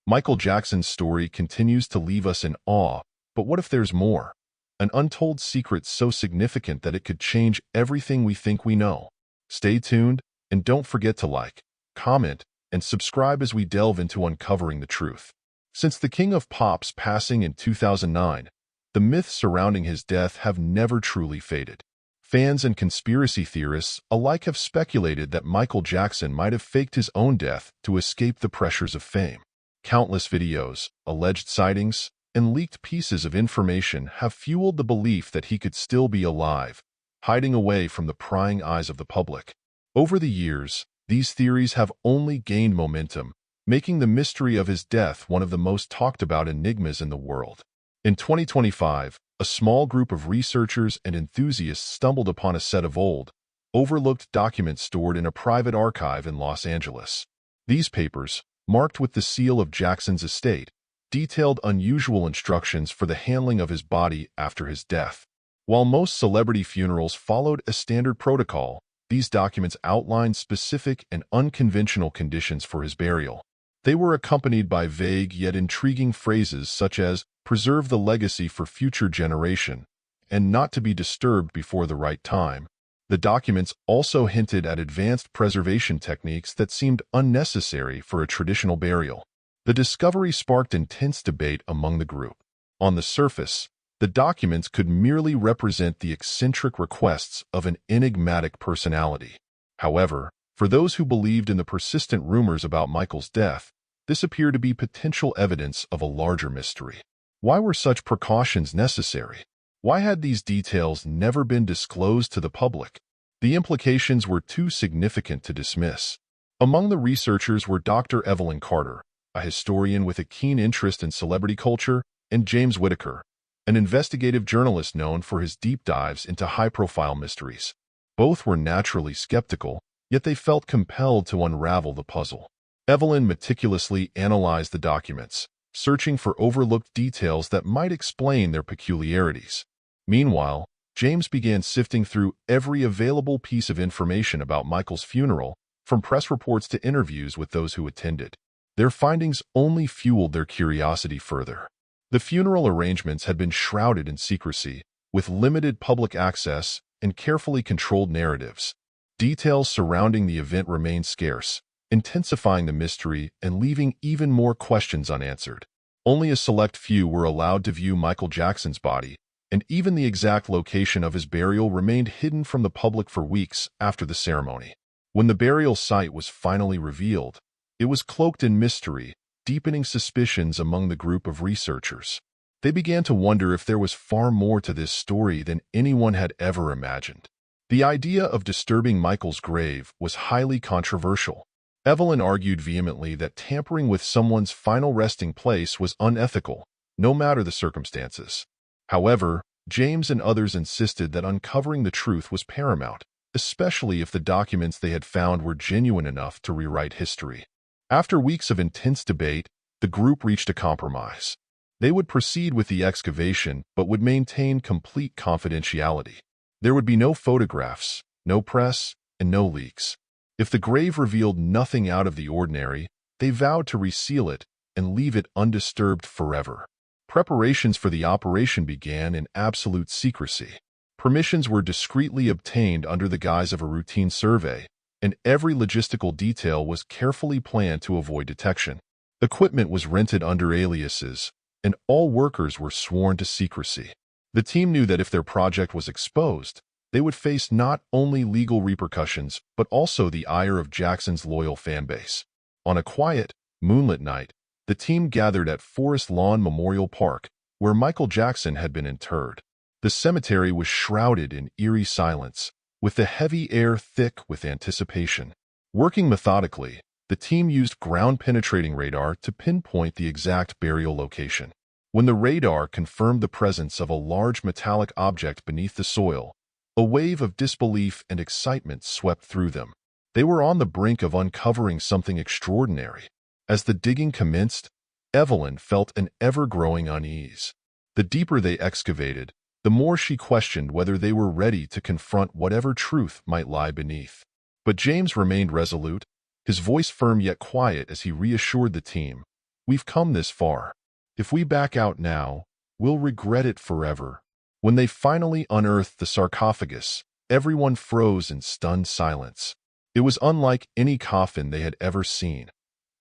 Michael Jackson's story continues to leave us in awe, but what if there's more? An untold secret so significant that it could change everything we think we know. Stay tuned, and don't forget to like, comment, and subscribe as we delve into uncovering the truth. Since the King of Pop's passing in 2009, the myths surrounding his death have never truly faded. Fans and conspiracy theorists alike have speculated that Michael Jackson might have faked his own death to escape the pressures of fame. Countless videos, alleged sightings, and leaked pieces of information have fueled the belief that he could still be alive, hiding away from the prying eyes of the public. Over the years, these theories have only gained momentum, making the mystery of his death one of the most talked about enigmas in the world. In 2025, a small group of researchers and enthusiasts stumbled upon a set of old, overlooked documents stored in a private archive in Los Angeles. These papers, marked with the seal of Jackson's estate, detailed unusual instructions for the handling of his body after his death. While most celebrity funerals followed a standard protocol, these documents outlined specific and unconventional conditions for his burial. They were accompanied by vague yet intriguing phrases such as "preserve the legacy for future generation" and "not to be disturbed before the right time." The documents also hinted at advanced preservation techniques that seemed unnecessary for a traditional burial. The discovery sparked intense debate among the group. On the surface, the documents could merely represent the eccentric requests of an enigmatic personality. However, for those who believed in the persistent rumors about Michael's death, this appeared to be potential evidence of a larger mystery. Why were such precautions necessary? Why had these details never been disclosed to the public? The implications were too significant to dismiss. Among the researchers were Dr. Evelyn Carter, a historian with a keen interest in celebrity culture, and James Whitaker, an investigative journalist known for his deep dives into high-profile mysteries. Both were naturally skeptical, yet they felt compelled to unravel the puzzle. Evelyn meticulously analyzed the documents, searching for overlooked details that might explain their peculiarities. Meanwhile, James began sifting through every available piece of information about Michael's funeral, from press reports to interviews with those who attended. Their findings only fueled their curiosity further. The funeral arrangements had been shrouded in secrecy, with limited public access and carefully controlled narratives. Details surrounding the event remained scarce, intensifying the mystery and leaving even more questions unanswered. Only a select few were allowed to view Michael Jackson's body, and even the exact location of his burial remained hidden from the public for weeks after the ceremony. When the burial site was finally revealed, it was cloaked in mystery, deepening suspicions among the group of researchers. They began to wonder if there was far more to this story than anyone had ever imagined. The idea of disturbing Michael's grave was highly controversial. Evelyn argued vehemently that tampering with someone's final resting place was unethical, no matter the circumstances. However, James and others insisted that uncovering the truth was paramount, especially if the documents they had found were genuine enough to rewrite history. After weeks of intense debate, the group reached a compromise. They would proceed with the excavation but would maintain complete confidentiality. There would be no photographs, no press, and no leaks. If the grave revealed nothing out of the ordinary, they vowed to reseal it and leave it undisturbed forever. Preparations for the operation began in absolute secrecy. Permissions were discreetly obtained under the guise of a routine survey, and every logistical detail was carefully planned to avoid detection. Equipment was rented under aliases, and all workers were sworn to secrecy. The team knew that if their project was exposed, they would face not only legal repercussions, but also the ire of Jackson's loyal fanbase. On a quiet, moonlit night, the team gathered at Forest Lawn Memorial Park, where Michael Jackson had been interred. The cemetery was shrouded in eerie silence, with the heavy air thick with anticipation. Working methodically, the team used ground-penetrating radar to pinpoint the exact burial location. When the radar confirmed the presence of a large metallic object beneath the soil, a wave of disbelief and excitement swept through them. They were on the brink of uncovering something extraordinary. As the digging commenced, Evelyn felt an ever-growing unease. The deeper they excavated, the more she questioned whether they were ready to confront whatever truth might lie beneath. But James remained resolute, his voice firm yet quiet as he reassured the team. We've come this far. If we back out now, we'll regret it forever." When they finally unearthed the sarcophagus, everyone froze in stunned silence. It was unlike any coffin they had ever seen.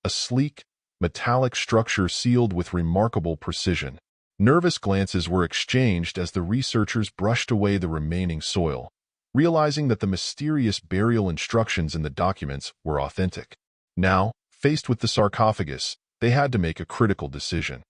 A sleek, metallic structure sealed with remarkable precision. Nervous glances were exchanged as the researchers brushed away the remaining soil, realizing that the mysterious burial instructions in the documents were authentic. Now, faced with the sarcophagus, they had to make a critical decision.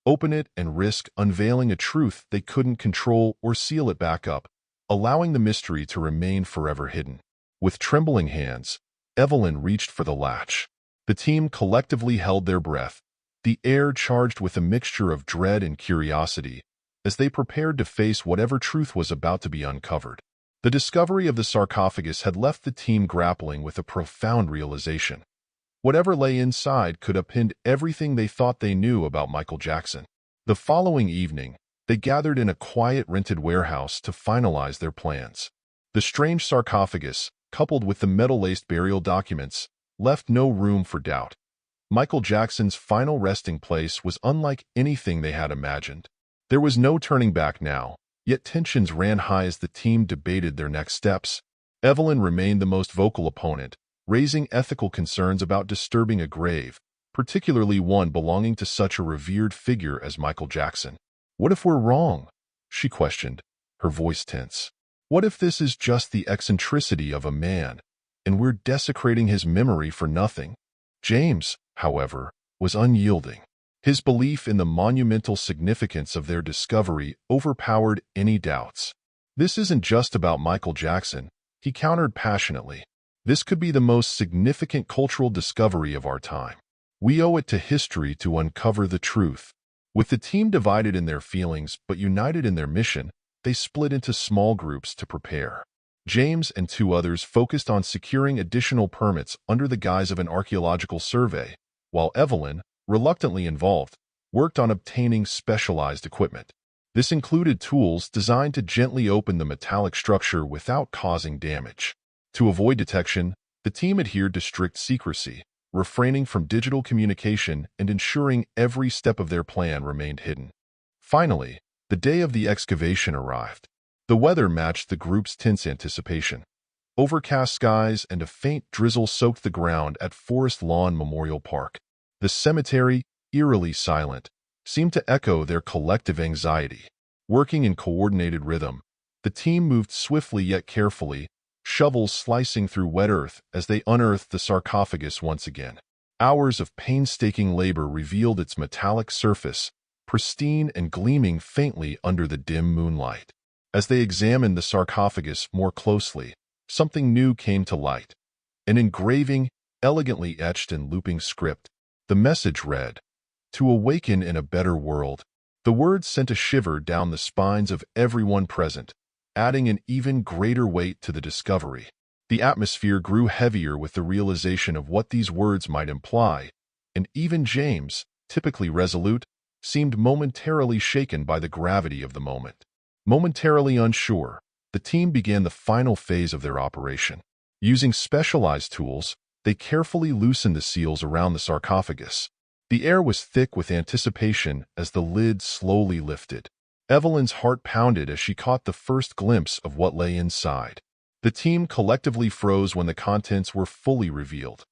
Open it and risk unveiling a truth they couldn't control, or seal it back up, allowing the mystery to remain forever hidden. With trembling hands, Evelyn reached for the latch. The team collectively held their breath, the air charged with a mixture of dread and curiosity, as they prepared to face whatever truth was about to be uncovered. The discovery of the sarcophagus had left the team grappling with a profound realization. Whatever lay inside could upend everything they thought they knew about Michael Jackson. The following evening, they gathered in a quiet rented warehouse to finalize their plans. The strange sarcophagus, coupled with the metal-laced burial documents, left no room for doubt. Michael Jackson's final resting place was unlike anything they had imagined. There was no turning back now, yet tensions ran high as the team debated their next steps. Evelyn remained the most vocal opponent, raising ethical concerns about disturbing a grave, particularly one belonging to such a revered figure as Michael Jackson. "What if we're wrong?" she questioned, her voice tense. "What if this is just the eccentricity of a man, and we're desecrating his memory for nothing?" James, however, was unyielding. His belief in the monumental significance of their discovery overpowered any doubts. "This isn't just about Michael Jackson," he countered passionately. "This could be the most significant cultural discovery of our time. We owe it to history to uncover the truth." With the team divided in their feelings but united in their mission, they split into small groups to prepare. James and two others focused on securing additional permits under the guise of an archaeological survey, while Evelyn, reluctantly involved, worked on obtaining specialized equipment. This included tools designed to gently open the metallic structure without causing damage. To avoid detection, the team adhered to strict secrecy, refraining from digital communication and ensuring every step of their plan remained hidden. Finally, the day of the excavation arrived. The weather matched the group's tense anticipation. Overcast skies and a faint drizzle soaked the ground at Forest Lawn Memorial Park. The cemetery, eerily silent, seemed to echo their collective anxiety. Working in coordinated rhythm, the team moved swiftly yet carefully, shovels slicing through wet earth as they unearthed the sarcophagus once again. Hours of painstaking labor revealed its metallic surface, pristine and gleaming faintly under the dim moonlight. As they examined the sarcophagus more closely, something new came to light. An engraving, elegantly etched in looping script. The message read, "To awaken in a better world." The words sent a shiver down the spines of everyone present, adding an even greater weight to the discovery. The atmosphere grew heavier with the realization of what these words might imply, and even James, typically resolute, seemed momentarily shaken by the gravity of the moment. Momentarily unsure, the team began the final phase of their operation. Using specialized tools, they carefully loosened the seals around the sarcophagus. The air was thick with anticipation as the lid slowly lifted. Evelyn's heart pounded as she caught the first glimpse of what lay inside. The team collectively froze when the contents were fully revealed.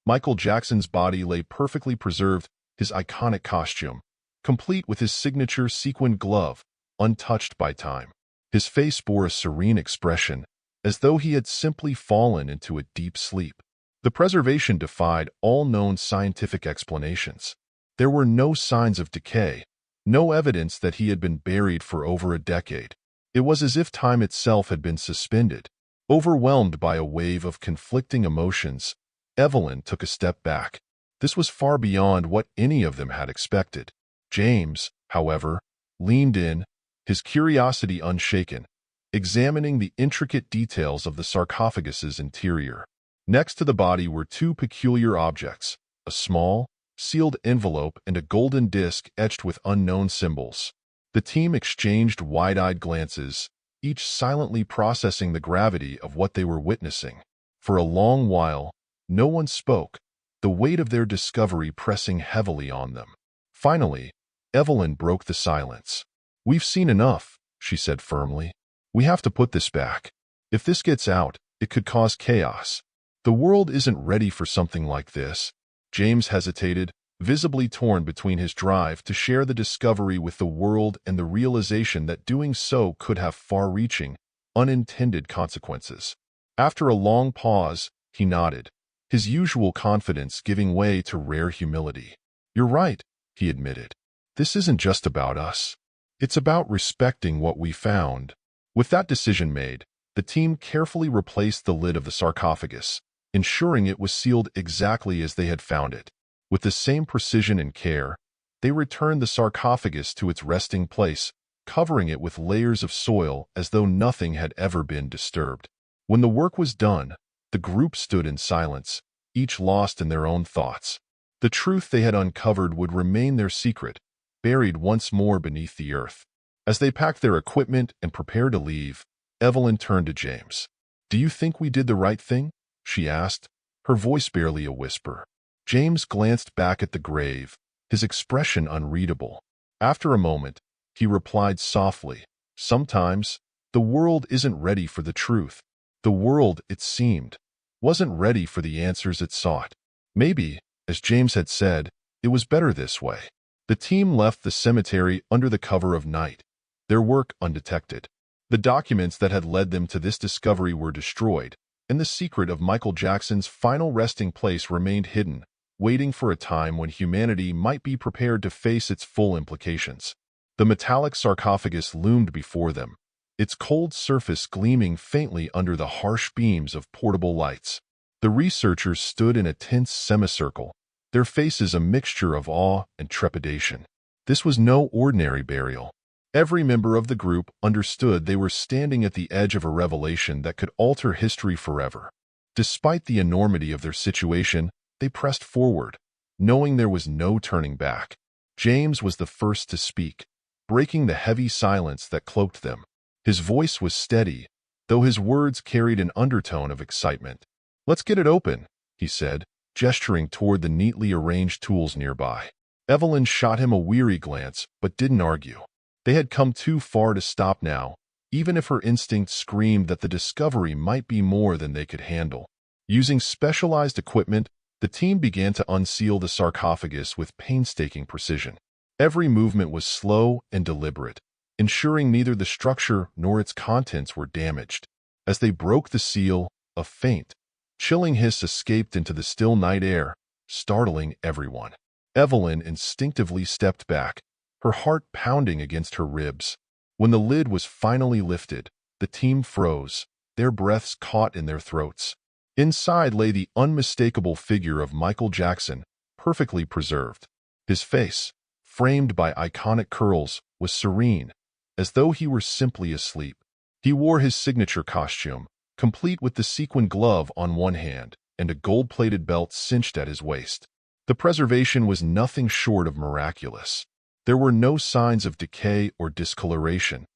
Michael Jackson's body lay perfectly preserved, his iconic costume, complete with his signature sequined glove, untouched by time. His face bore a serene expression, as though he had simply fallen into a deep sleep. The preservation defied all known scientific explanations. There were no signs of decay, no evidence that he had been buried for over a decade. It was as if time itself had been suspended. Overwhelmed by a wave of conflicting emotions, Evelyn took a step back. This was far beyond what any of them had expected. James, however, leaned in, his curiosity unshaken, examining the intricate details of the sarcophagus's interior. Next to the body were two peculiar objects, a small, sealed envelope and a golden disc etched with unknown symbols. The team exchanged wide-eyed glances, each silently processing the gravity of what they were witnessing. For a long while, no one spoke, the weight of their discovery pressing heavily on them. Finally, Evelyn broke the silence. "We've seen enough," she said firmly. "We have to put this back. If this gets out, it could cause chaos. The world isn't ready for something like this." James hesitated, visibly torn between his drive to share the discovery with the world and the realization that doing so could have far-reaching, unintended consequences. After a long pause, he nodded, his usual confidence giving way to rare humility. "You're right," he admitted. "This isn't just about us. It's about respecting what we found." With that decision made, the team carefully replaced the lid of the sarcophagus, ensuring it was sealed exactly as they had found it. With the same precision and care, they returned the sarcophagus to its resting place, covering it with layers of soil as though nothing had ever been disturbed. When the work was done, the group stood in silence, each lost in their own thoughts. The truth they had uncovered would remain their secret, buried once more beneath the earth. As they packed their equipment and prepared to leave, Evelyn turned to James. "Do you think we did the right thing?" she asked, her voice barely a whisper. James glanced back at the grave, his expression unreadable. After a moment, he replied softly, "Sometimes, the world isn't ready for the truth. The world, it seemed, wasn't ready for the answers it sought. Maybe, as James had said, it was better this way." The team left the cemetery under the cover of night, their work undetected. The documents that had led them to this discovery were destroyed, and the secret of Michael Jackson's final resting place remained hidden, waiting for a time when humanity might be prepared to face its full implications. The metallic sarcophagus loomed before them, its cold surface gleaming faintly under the harsh beams of portable lights. The researchers stood in a tense semicircle, their faces a mixture of awe and trepidation. This was no ordinary burial. Every member of the group understood they were standing at the edge of a revelation that could alter history forever. Despite the enormity of their situation, they pressed forward, knowing there was no turning back. James was the first to speak, breaking the heavy silence that cloaked them. His voice was steady, though his words carried an undertone of excitement. "Let's get it open," he said, gesturing toward the neatly arranged tools nearby. Evelyn shot him a weary glance, but didn't argue. They had come too far to stop now, even if her instinct screamed that the discovery might be more than they could handle. Using specialized equipment, the team began to unseal the sarcophagus with painstaking precision. Every movement was slow and deliberate, ensuring neither the structure nor its contents were damaged. As they broke the seal, a faint, chilling hiss escaped into the still night air, startling everyone. Evelyn instinctively stepped back, her heart pounding against her ribs. When the lid was finally lifted, the team froze, their breaths caught in their throats. Inside lay the unmistakable figure of Michael Jackson, perfectly preserved. His face, framed by iconic curls, was serene, as though he were simply asleep. He wore his signature costume, complete with the sequin glove on one hand and a gold-plated belt cinched at his waist. The preservation was nothing short of miraculous. There were no signs of decay or discoloration.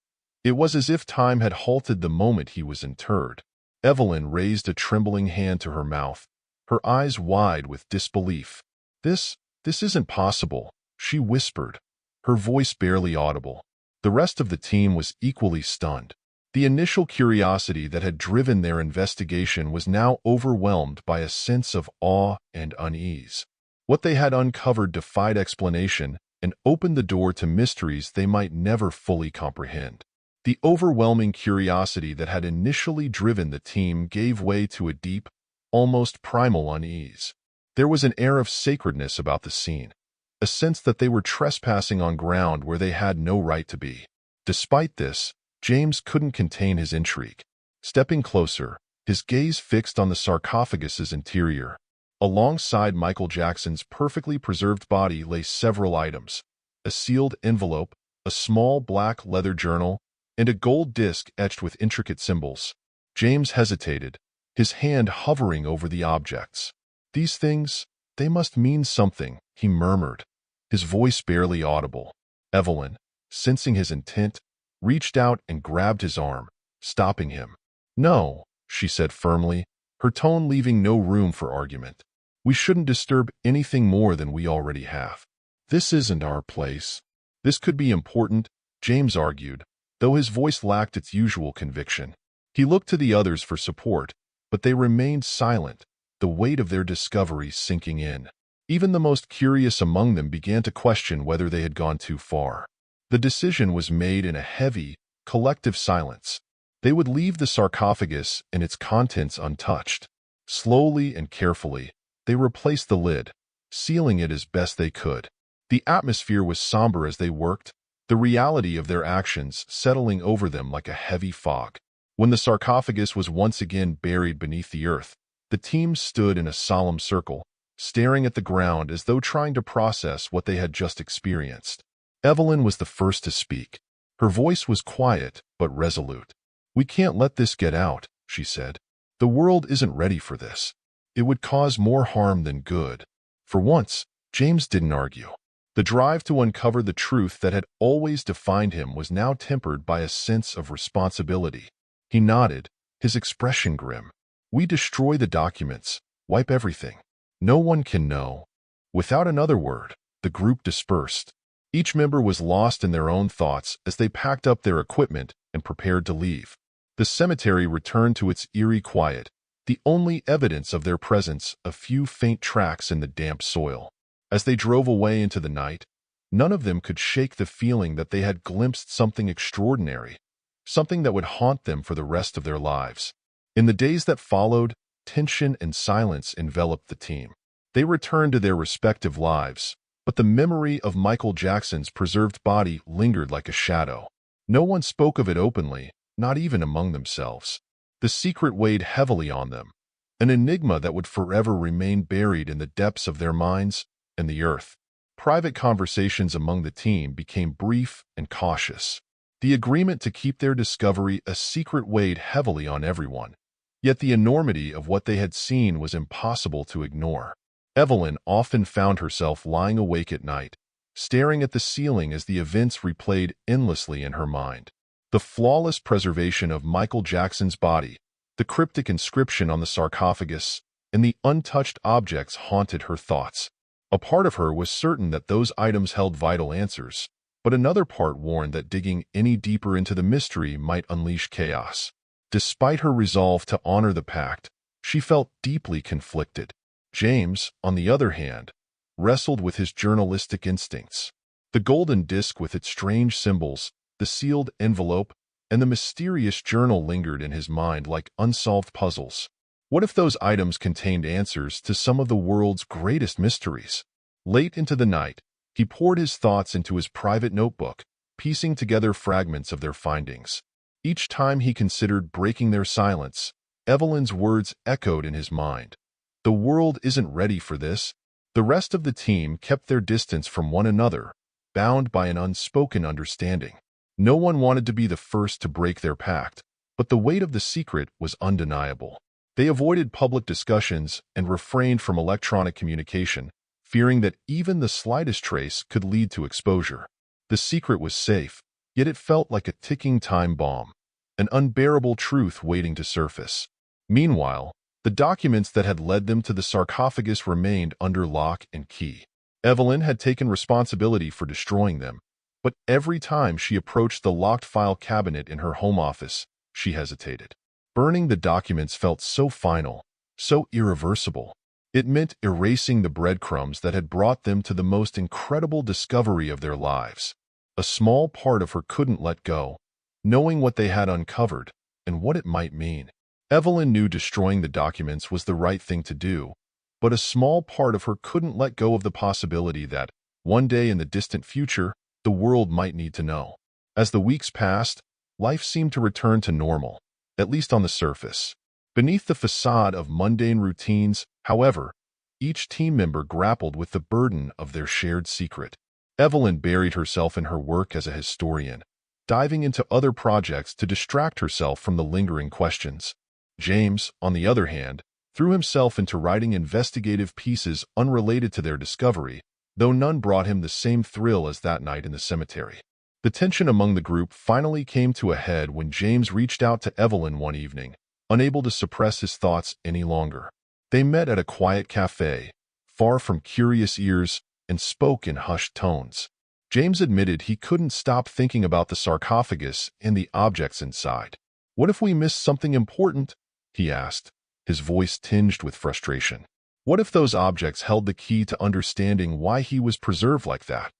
It was as if time had halted the moment he was interred. Evelyn raised a trembling hand to her mouth, her eyes wide with disbelief. This isn't possible," she whispered, her voice barely audible. The rest of the team was equally stunned. The initial curiosity that had driven their investigation was now overwhelmed by a sense of awe and unease. What they had uncovered defied explanation and opened the door to mysteries they might never fully comprehend. The overwhelming curiosity that had initially driven the team gave way to a deep, almost primal unease. There was an air of sacredness about the scene, a sense that they were trespassing on ground where they had no right to be. Despite this, James couldn't contain his intrigue. Stepping closer, his gaze fixed on the sarcophagus's interior. Alongside Michael Jackson's perfectly preserved body lay several items: a sealed envelope, a small black leather journal, and a gold disc etched with intricate symbols. James hesitated, his hand hovering over the objects. "These things, they must mean something," he murmured, his voice barely audible. Evelyn, sensing his intent, reached out and grabbed his arm, stopping him. "No," she said firmly, her tone leaving no room for argument. We shouldn't disturb anything more than we already have. This isn't our place. This could be important, James argued, though his voice lacked its usual conviction. He looked to the others for support, but they remained silent, the weight of their discovery sinking in. Even the most curious among them began to question whether they had gone too far. The decision was made in a heavy, collective silence. They would leave the sarcophagus and its contents untouched. Slowly and carefully, they replaced the lid, sealing it as best they could. The atmosphere was somber as they worked, the reality of their actions settling over them like a heavy fog. When the sarcophagus was once again buried beneath the earth, the team stood in a solemn circle, staring at the ground as though trying to process what they had just experienced. Evelyn was the first to speak. Her voice was quiet but resolute. "We can't let this get out," she said. "The world isn't ready for this. It would cause more harm than good." For once, James didn't argue. The drive to uncover the truth that had always defined him was now tempered by a sense of responsibility. He nodded, his expression grim. "We destroy the documents, wipe everything. No one can know." Without another word, the group dispersed. Each member was lost in their own thoughts as they packed up their equipment and prepared to leave. The cemetery returned to its eerie quiet, the only evidence of their presence a few faint tracks in the damp soil. As they drove away into the night, none of them could shake the feeling that they had glimpsed something extraordinary, something that would haunt them for the rest of their lives. In the days that followed, tension and silence enveloped the team. They returned to their respective lives, but the memory of Michael Jackson's preserved body lingered like a shadow. No one spoke of it openly, not even among themselves. The secret weighed heavily on them, an enigma that would forever remain buried in the depths of their minds and the earth. Private conversations among the team became brief and cautious. The agreement to keep their discovery a secret weighed heavily on everyone, yet the enormity of what they had seen was impossible to ignore. Evelyn often found herself lying awake at night, staring at the ceiling as the events replayed endlessly in her mind. The flawless preservation of Michael Jackson's body, the cryptic inscription on the sarcophagus, and the untouched objects haunted her thoughts. A part of her was certain that those items held vital answers, but another part warned that digging any deeper into the mystery might unleash chaos. Despite her resolve to honor the pact, she felt deeply conflicted. James, on the other hand, wrestled with his journalistic instincts. The golden disc with its strange symbols, the sealed envelope, and the mysterious journal lingered in his mind like unsolved puzzles. What if those items contained answers to some of the world's greatest mysteries? Late into the night, he poured his thoughts into his private notebook, piecing together fragments of their findings. Each time he considered breaking their silence, Evelyn's words echoed in his mind. "The world isn't ready for this." The rest of the team kept their distance from one another, bound by an unspoken understanding. No one wanted to be the first to break their pact, but the weight of the secret was undeniable. They avoided public discussions and refrained from electronic communication, fearing that even the slightest trace could lead to exposure. The secret was safe, yet it felt like a ticking time bomb, an unbearable truth waiting to surface. Meanwhile, the documents that had led them to the sarcophagus remained under lock and key. Evelyn had taken responsibility for destroying them, but every time she approached the locked file cabinet in her home office, she hesitated. Burning the documents felt so final, so irreversible. It meant erasing the breadcrumbs that had brought them to the most incredible discovery of their lives. A small part of her couldn't let go, knowing what they had uncovered and what it might mean. Evelyn knew destroying the documents was the right thing to do, but a small part of her couldn't let go of the possibility that, one day in the distant future, the world might need to know. As the weeks passed, life seemed to return to normal, at least on the surface. Beneath the facade of mundane routines, however, each team member grappled with the burden of their shared secret. Evelyn buried herself in her work as a historian, diving into other projects to distract herself from the lingering questions. James, on the other hand, threw himself into writing investigative pieces unrelated to their discovery, though none brought him the same thrill as that night in the cemetery. The tension among the group finally came to a head when James reached out to Evelyn one evening, unable to suppress his thoughts any longer. They met at a quiet cafe, far from curious ears, and spoke in hushed tones. James admitted he couldn't stop thinking about the sarcophagus and the objects inside. "What if we missed something important?" he asked, his voice tinged with frustration. What if those objects held the key to understanding why he was preserved like that?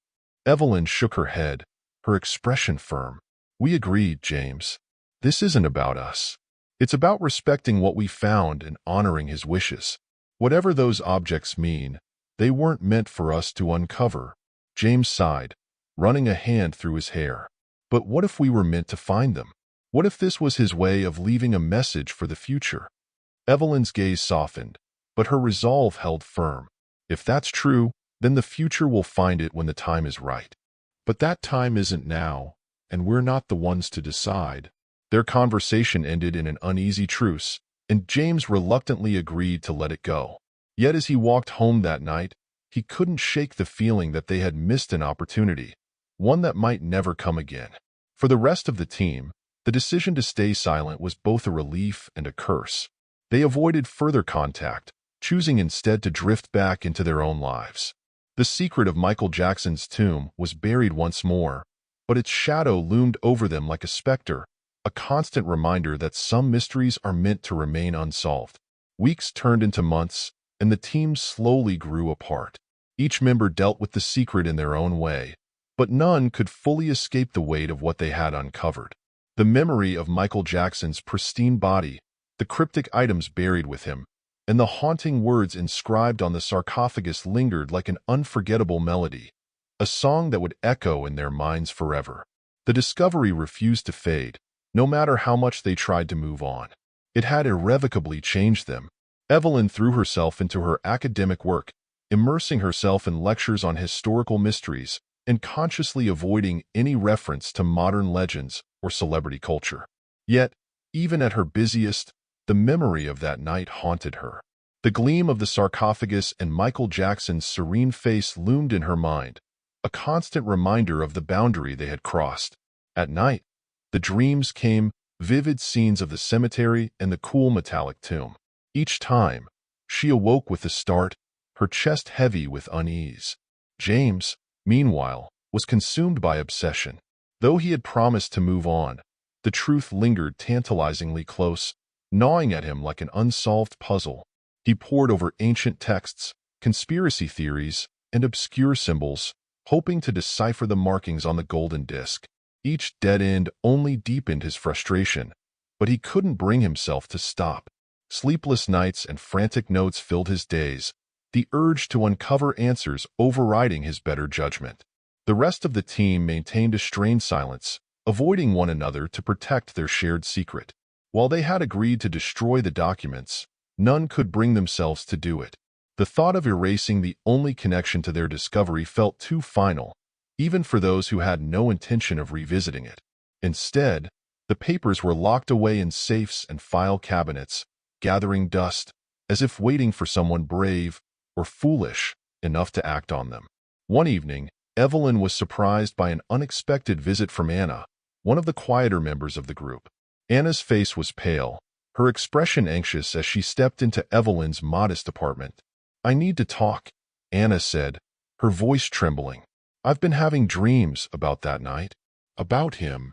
Evelyn shook her head, her expression firm. "We agreed, James. This isn't about us. It's about respecting what we found and honoring his wishes. Whatever those objects mean, they weren't meant for us to uncover." James sighed, running a hand through his hair. "But what if we were meant to find them? What if this was his way of leaving a message for the future?" Evelyn's gaze softened, but her resolve held firm. "If that's true, then the future will find it when the time is right. But that time isn't now, and we're not the ones to decide." Their conversation ended in an uneasy truce, and James reluctantly agreed to let it go. Yet as he walked home that night, he couldn't shake the feeling that they had missed an opportunity, one that might never come again. For the rest of the team, the decision to stay silent was both a relief and a curse. They avoided further contact, choosing instead to drift back into their own lives. The secret of Michael Jackson's tomb was buried once more, but its shadow loomed over them like a specter, a constant reminder that some mysteries are meant to remain unsolved. Weeks turned into months, and the team slowly grew apart. Each member dealt with the secret in their own way, but none could fully escape the weight of what they had uncovered. The memory of Michael Jackson's pristine body, the cryptic items buried with him, and the haunting words inscribed on the sarcophagus lingered like an unforgettable melody, a song that would echo in their minds forever. The discovery refused to fade, no matter how much they tried to move on. It had irrevocably changed them. Evelyn threw herself into her academic work, immersing herself in lectures on historical mysteries and consciously avoiding any reference to modern legends or celebrity culture. Yet, even at her busiest, the memory of that night haunted her. The gleam of the sarcophagus and Michael Jackson's serene face loomed in her mind, a constant reminder of the boundary they had crossed. At night, the dreams came, vivid scenes of the cemetery and the cool metallic tomb. Each time, she awoke with a start, her chest heavy with unease. James, meanwhile, was consumed by obsession. Though he had promised to move on, the truth lingered tantalizingly close, gnawing at him like an unsolved puzzle. He pored over ancient texts, conspiracy theories, and obscure symbols, hoping to decipher the markings on the golden disc. Each dead end only deepened his frustration, but he couldn't bring himself to stop. Sleepless nights and frantic notes filled his days, the urge to uncover answers overriding his better judgment. The rest of the team maintained a strained silence, avoiding one another to protect their shared secret. While they had agreed to destroy the documents, none could bring themselves to do it. The thought of erasing the only connection to their discovery felt too final, even for those who had no intention of revisiting it. Instead, the papers were locked away in safes and file cabinets, gathering dust, as if waiting for someone brave or foolish enough to act on them. One evening, Evelyn was surprised by an unexpected visit from Anna, one of the quieter members of the group. Anna's face was pale, her expression anxious as she stepped into Evelyn's modest apartment. "I need to talk," Anna said, her voice trembling. "I've been having dreams about that night." "About him?"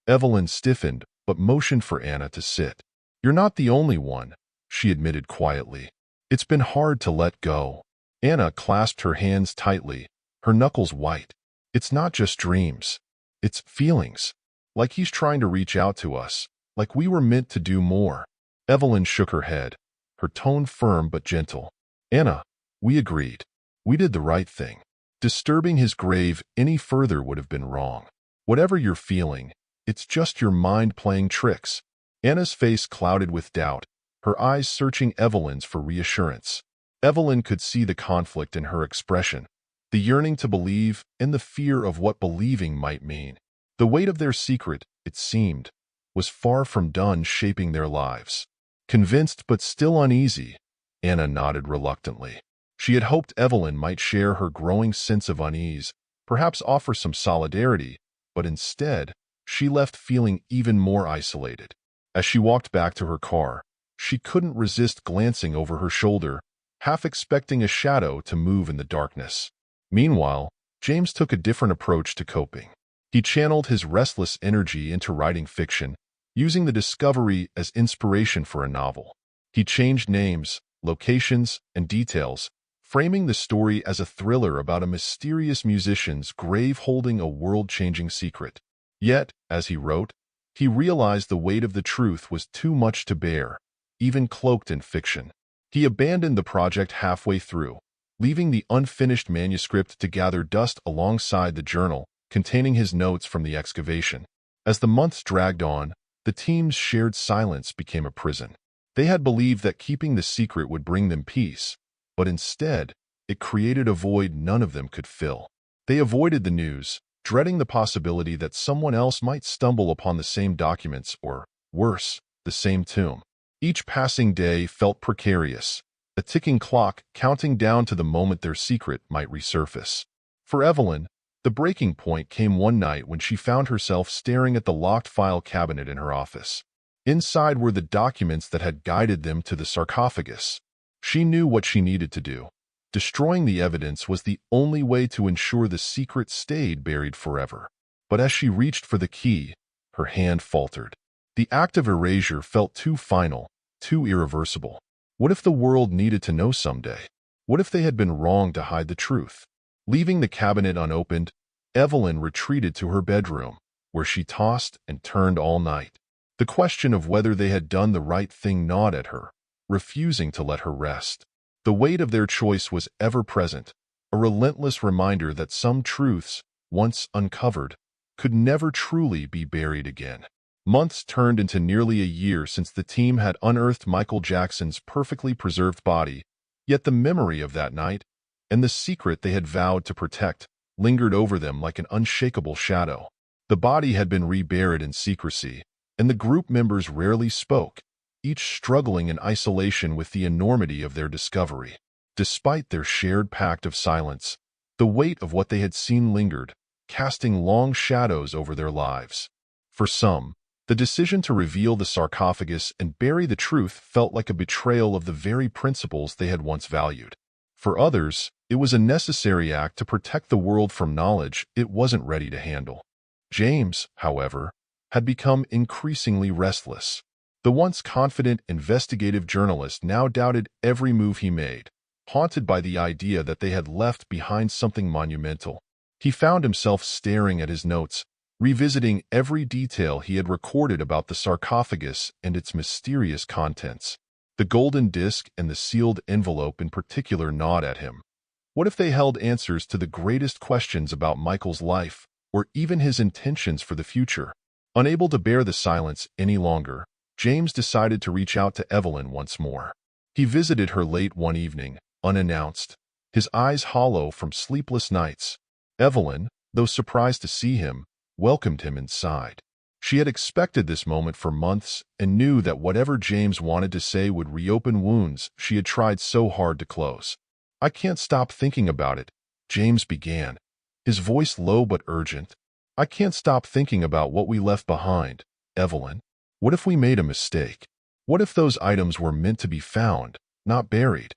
Evelyn stiffened, but motioned for Anna to sit. "You're not the only one," she admitted quietly. "It's been hard to let go." Anna clasped her hands tightly, her knuckles white. "It's not just dreams. It's feelings. Like he's trying to reach out to us, like we were meant to do more." Evelyn shook her head, her tone firm but gentle. "Anna, we agreed. We did the right thing. Disturbing his grave any further would have been wrong. Whatever you're feeling, it's just your mind playing tricks." Anna's face clouded with doubt, her eyes searching Evelyn's for reassurance. Evelyn could see the conflict in her expression, the yearning to believe and the fear of what believing might mean. The weight of their secret, it seemed, was far from done shaping their lives. Convinced but still uneasy, Anna nodded reluctantly. She had hoped Evelyn might share her growing sense of unease, perhaps offer some solidarity, but instead, she left feeling even more isolated. As she walked back to her car, She couldn't resist glancing over her shoulder, half expecting a shadow to move in the darkness. Meanwhile, James took a different approach to coping. He channeled his restless energy into writing fiction, using the discovery as inspiration for a novel. He changed names, locations, and details, framing the story as a thriller about a mysterious musician's grave holding a world-changing secret. Yet, as he wrote, he realized the weight of the truth was too much to bear, even cloaked in fiction. He abandoned the project halfway through, leaving the unfinished manuscript to gather dust alongside the journal containing his notes from the excavation. As the months dragged on, the team's shared silence became a prison. They had believed that keeping the secret would bring them peace, but instead, it created a void none of them could fill. They avoided the news, dreading the possibility that someone else might stumble upon the same documents or, worse, the same tomb. Each passing day felt precarious, a ticking clock counting down to the moment their secret might resurface. For Evelyn, the breaking point came one night when she found herself staring at the locked file cabinet in her office. Inside were the documents that had guided them to the sarcophagus. She knew what she needed to do. Destroying the evidence was the only way to ensure the secret stayed buried forever. But as she reached for the key, her hand faltered. The act of erasure felt too final, too irreversible. What if the world needed to know someday? What if they had been wrong to hide the truth? Leaving the cabinet unopened, Evelyn retreated to her bedroom, where she tossed and turned all night. The question of whether they had done the right thing gnawed at her, refusing to let her rest. The weight of their choice was ever present, a relentless reminder that some truths, once uncovered, could never truly be buried again. Months turned into nearly a year since the team had unearthed Michael Jackson's perfectly preserved body, yet the memory of that night, and the secret they had vowed to protect, lingered over them like an unshakable shadow. The body had been reburied in secrecy, and the group members rarely spoke, each struggling in isolation with the enormity of their discovery. Despite their shared pact of silence, the weight of what they had seen lingered, casting long shadows over their lives. For some, the decision to reveal the sarcophagus and bury the truth felt like a betrayal of the very principles they had once valued. For others, it was a necessary act to protect the world from knowledge it wasn't ready to handle. James, however, had become increasingly restless. The once confident investigative journalist now doubted every move he made, haunted by the idea that they had left behind something monumental. He found himself staring at his notes, revisiting every detail he had recorded about the sarcophagus and its mysterious contents. The golden disc and the sealed envelope in particular gnawed at him. What if they held answers to the greatest questions about Michael's life, or even his intentions for the future? Unable to bear the silence any longer, James decided to reach out to Evelyn once more. He visited her late one evening, unannounced, his eyes hollow from sleepless nights. Evelyn, though surprised to see him, welcomed him inside. She had expected this moment for months and knew that whatever James wanted to say would reopen wounds she had tried so hard to close. "I can't stop thinking about it," James began, his voice low but urgent. "I can't stop thinking about what we left behind, Evelyn. What if we made a mistake? What if those items were meant to be found, not buried?"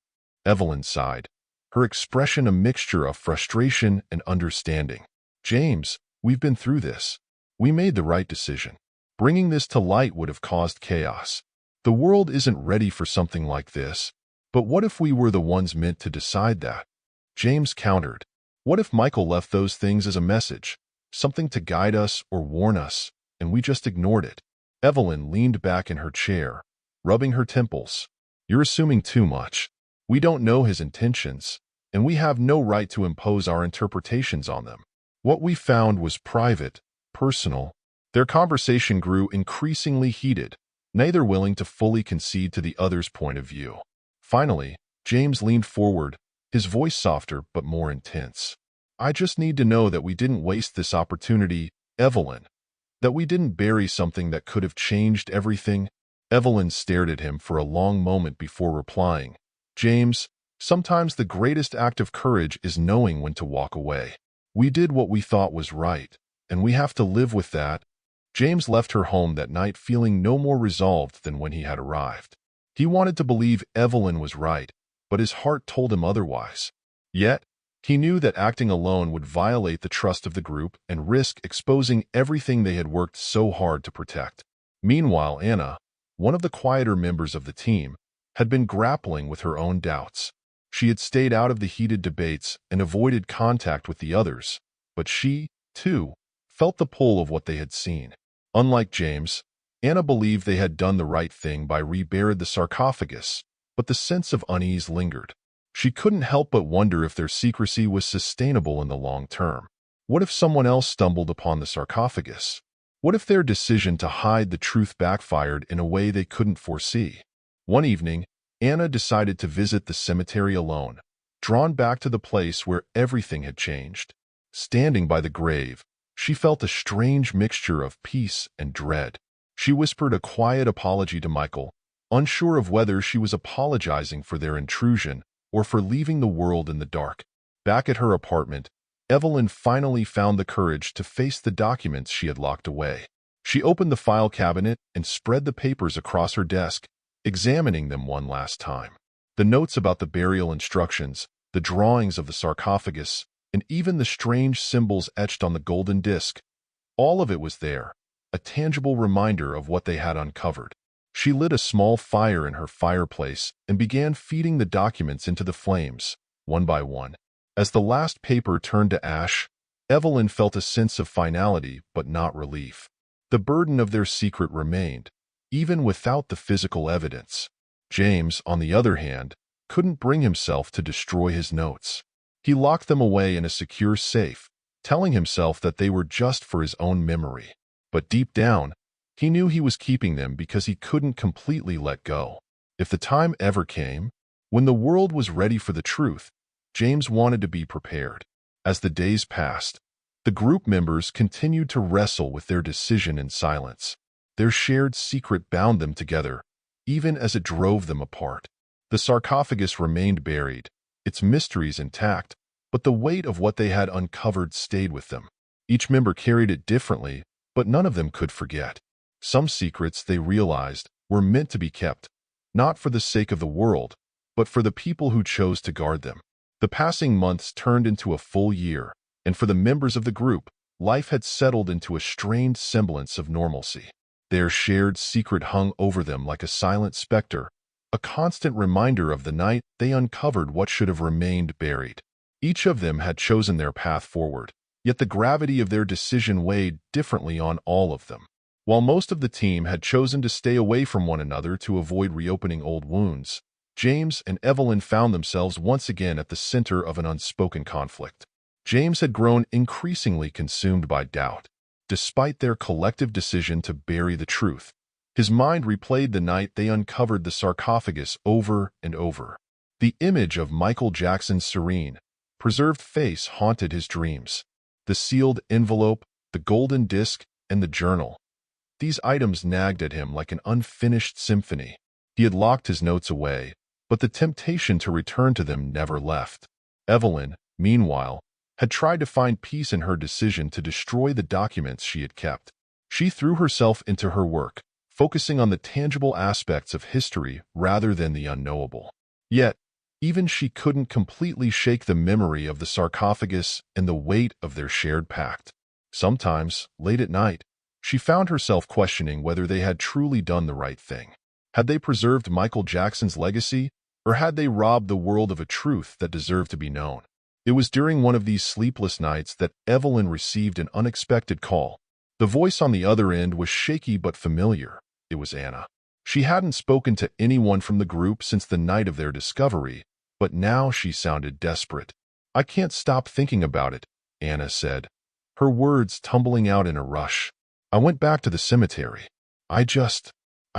Evelyn sighed, her expression a mixture of frustration and understanding. "James, we've been through this. We made the right decision. Bringing this to light would have caused chaos. The world isn't ready for something like this. But what if we were the ones meant to decide that?" James countered. "What if Michael left those things as a message, something to guide us or warn us, and we just ignored it?" Evelyn leaned back in her chair, rubbing her temples. "You're assuming too much. We don't know his intentions, and we have no right to impose our interpretations on them. What we found was private, personal." Their conversation grew increasingly heated, neither willing to fully concede to the other's point of view. Finally, James leaned forward, his voice softer but more intense. "I just need to know that we didn't waste this opportunity, Evelyn. That we didn't bury something that could have changed everything." Evelyn stared at him for a long moment before replying. "James, sometimes the greatest act of courage is knowing when to walk away. We did what we thought was right, and we have to live with that." James left her home that night feeling no more resolved than when he had arrived. He wanted to believe Evelyn was right, but his heart told him otherwise. Yet, he knew that acting alone would violate the trust of the group and risk exposing everything they had worked so hard to protect. Meanwhile, Anna, one of the quieter members of the team, had been grappling with her own doubts. She had stayed out of the heated debates and avoided contact with the others, but she, too, felt the pull of what they had seen. Unlike James, Anna believed they had done the right thing by reburied the sarcophagus, but the sense of unease lingered. She couldn't help but wonder if their secrecy was sustainable in the long term. What if someone else stumbled upon the sarcophagus? What if their decision to hide the truth backfired in a way they couldn't foresee? One evening, Anna decided to visit the cemetery alone, drawn back to the place where everything had changed. Standing by the grave, she felt a strange mixture of peace and dread. She whispered a quiet apology to Michael, unsure of whether she was apologizing for their intrusion or for leaving the world in the dark. Back at her apartment, Evelyn finally found the courage to face the documents she had locked away. She opened the file cabinet and spread the papers across her desk, examining them one last time. The notes about the burial instructions, the drawings of the sarcophagus, and even the strange symbols etched on the golden disc, all of it was there, a tangible reminder of what they had uncovered. She lit a small fire in her fireplace and began feeding the documents into the flames, one by one. As the last paper turned to ash, Evelyn felt a sense of finality but not relief. The burden of their secret remained, even without the physical evidence. James, on the other hand, couldn't bring himself to destroy his notes. He locked them away in a secure safe, telling himself that they were just for his own memory. But deep down, he knew he was keeping them because he couldn't completely let go. If the time ever came, when the world was ready for the truth, James wanted to be prepared. As the days passed, the group members continued to wrestle with their decision in silence. Their shared secret bound them together, even as it drove them apart. The sarcophagus remained buried, its mysteries intact, but the weight of what they had uncovered stayed with them. Each member carried it differently, but none of them could forget. Some secrets, they realized, were meant to be kept, not for the sake of the world, but for the people who chose to guard them. The passing months turned into a full year, and for the members of the group, life had settled into a strained semblance of normalcy. Their shared secret hung over them like a silent specter, a constant reminder of the night they uncovered what should have remained buried. Each of them had chosen their path forward, yet the gravity of their decision weighed differently on all of them. While most of the team had chosen to stay away from one another to avoid reopening old wounds, James and Evelyn found themselves once again at the center of an unspoken conflict. James had grown increasingly consumed by doubt. Despite their collective decision to bury the truth, his mind replayed the night they uncovered the sarcophagus over and over. The image of Michael Jackson's serene, preserved face haunted his dreams. The sealed envelope, the golden disc, and the journal. These items nagged at him like an unfinished symphony. He had locked his notes away, but the temptation to return to them never left. Evelyn, meanwhile, had tried to find peace in her decision to destroy the documents she had kept. She threw herself into her work, focusing on the tangible aspects of history rather than the unknowable. Yet, even she couldn't completely shake the memory of the sarcophagus and the weight of their shared pact. Sometimes, late at night, she found herself questioning whether they had truly done the right thing. Had they preserved Michael Jackson's legacy, or had they robbed the world of a truth that deserved to be known? It was during one of these sleepless nights that Evelyn received an unexpected call. The voice on the other end was shaky but familiar. It was Anna. She hadn't spoken to anyone from the group since the night of their discovery, but now she sounded desperate. "I can't stop thinking about it," Anna said, her words tumbling out in a rush. "I went back to the cemetery. I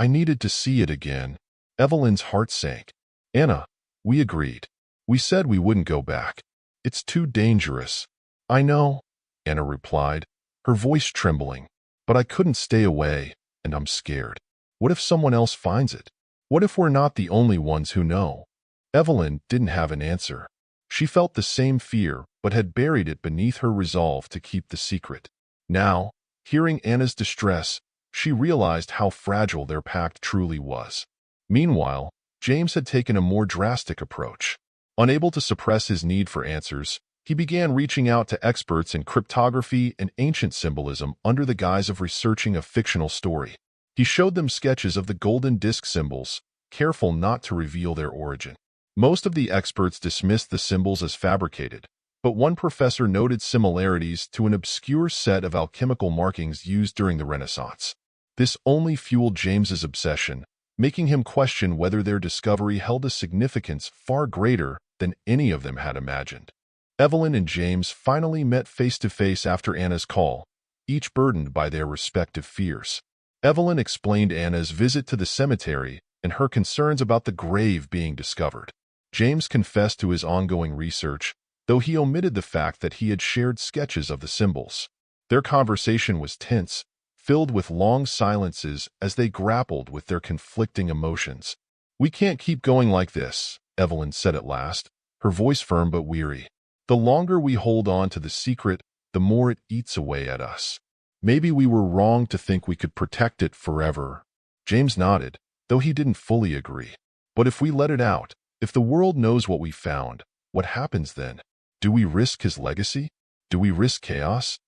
needed to see it again." Evelyn's heart sank. "Anna, we agreed. We said we wouldn't go back. It's too dangerous." "I know," Anna replied, her voice trembling. "But I couldn't stay away, and I'm scared. What if someone else finds it? What if we're not the only ones who know?" Evelyn didn't have an answer. She felt the same fear, but had buried it beneath her resolve to keep the secret. Now, hearing Anna's distress, she realized how fragile their pact truly was. Meanwhile, James had taken a more drastic approach. Unable to suppress his need for answers, he began reaching out to experts in cryptography and ancient symbolism under the guise of researching a fictional story. He showed them sketches of the golden disk symbols, careful not to reveal their origin. Most of the experts dismissed the symbols as fabricated, but one professor noted similarities to an obscure set of alchemical markings used during the Renaissance. This only fueled James's obsession, making him question whether their discovery held a significance far greater than any of them had imagined. Evelyn and James finally met face-to-face after Anna's call, each burdened by their respective fears. Evelyn explained Anna's visit to the cemetery and her concerns about the grave being discovered. James confessed to his ongoing research, though he omitted the fact that he had shared sketches of the symbols. Their conversation was tense, filled with long silences as they grappled with their conflicting emotions. "We can't keep going like this," Evelyn said at last, her voice firm but weary. "The longer we hold on to the secret, the more it eats away at us. Maybe we were wrong to think we could protect it forever." James nodded, though he didn't fully agree. "But if we let it out, if the world knows what we found, what happens then? Do we risk his legacy? Do we risk chaos?"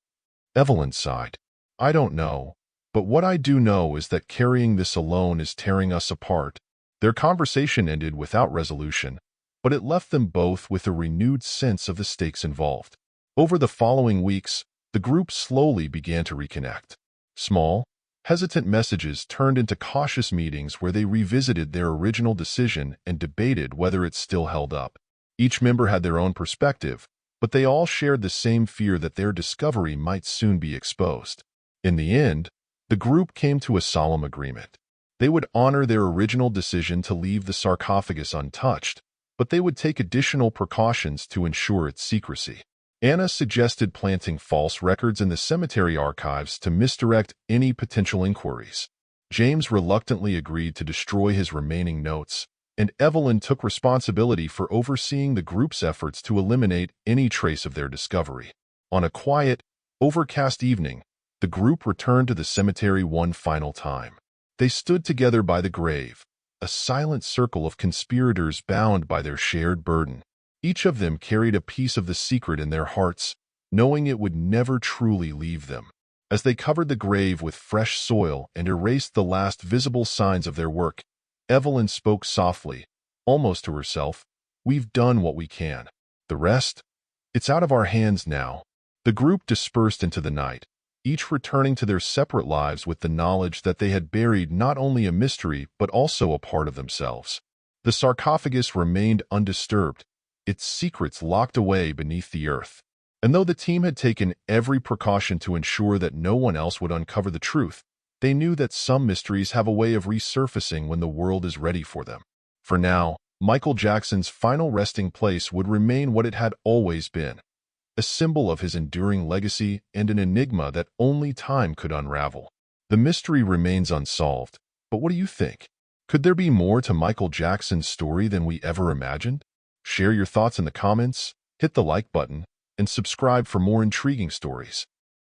Evelyn sighed. "I don't know, but what I do know is that carrying this alone is tearing us apart." Their conversation ended without resolution, but it left them both with a renewed sense of the stakes involved. Over the following weeks, the group slowly began to reconnect. Small, hesitant messages turned into cautious meetings where they revisited their original decision and debated whether it still held up. Each member had their own perspective, but they all shared the same fear that their discovery might soon be exposed. In the end, the group came to a solemn agreement. They would honor their original decision to leave the sarcophagus untouched, but they would take additional precautions to ensure its secrecy. Anna suggested planting false records in the cemetery archives to misdirect any potential inquiries. James reluctantly agreed to destroy his remaining notes, and Evelyn took responsibility for overseeing the group's efforts to eliminate any trace of their discovery. On a quiet, overcast evening, the group returned to the cemetery one final time. They stood together by the grave, a silent circle of conspirators bound by their shared burden. Each of them carried a piece of the secret in their hearts, knowing it would never truly leave them. As they covered the grave with fresh soil and erased the last visible signs of their work, Evelyn spoke softly, almost to herself, "We've done what we can. The rest? It's out of our hands now." The group dispersed into the night, each returning to their separate lives with the knowledge that they had buried not only a mystery but also a part of themselves. The sarcophagus remained undisturbed, its secrets locked away beneath the earth. And though the team had taken every precaution to ensure that no one else would uncover the truth, they knew that some mysteries have a way of resurfacing when the world is ready for them. For now, Michael Jackson's final resting place would remain what it had always been, a symbol of his enduring legacy and an enigma that only time could unravel. The mystery remains unsolved, but what do you think? Could there be more to Michael Jackson's story than we ever imagined? Share your thoughts in the comments, hit the like button, and subscribe for more intriguing stories.